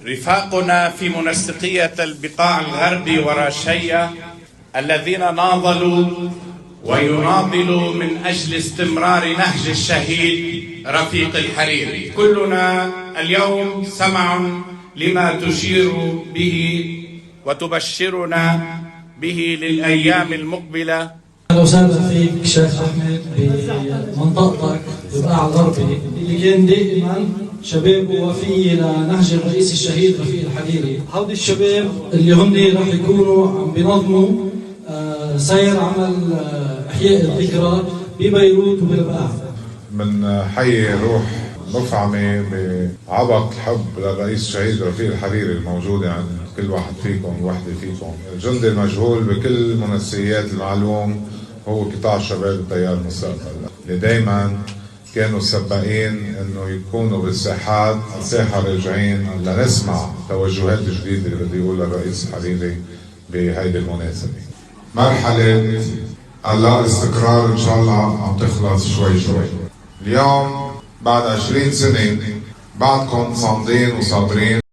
رفاقنا في منسقية البقاع الغربي وراشية الذين ناضلوا ويناضلوا من أجل استمرار نهج الشهيد رفيق الحريري، كلنا اليوم سمع لما تشير به وتبشرنا به للأيام المقبلة. أهلا وسهلا فيك شيخ أحمد بمنطقتك ببقاع الغربي اللي كان دائما شباب وفي لنهج الرئيس الشهيد رفيق الحريري. هودي الشباب اللي هن راح يكونوا عم بينظموا سير عمل إحياء الذكرى ببيروت وبالبقاع. من حي روح مفعمة بعبق الحب للرئيس الشهيد رفيق الحريري الموجودة عند كل واحد فيكم ووحدة فيكم. الجندي المجهول بكل منسيات المعلوم هو قطاع الشباب التيار المستقبل، اللي دايما كانوا سباقين انه يكونوا بالساحات الساحة راجعين لنسمع توجهات الجديدة اللي بده يقولها الرئيس الحريري بهيدي المناسبة. مرحلة اللا استقرار ان شاء الله عم تخلص شوي شوي. اليوم بعد 20 سنة بعدكم صامدين وصابرين.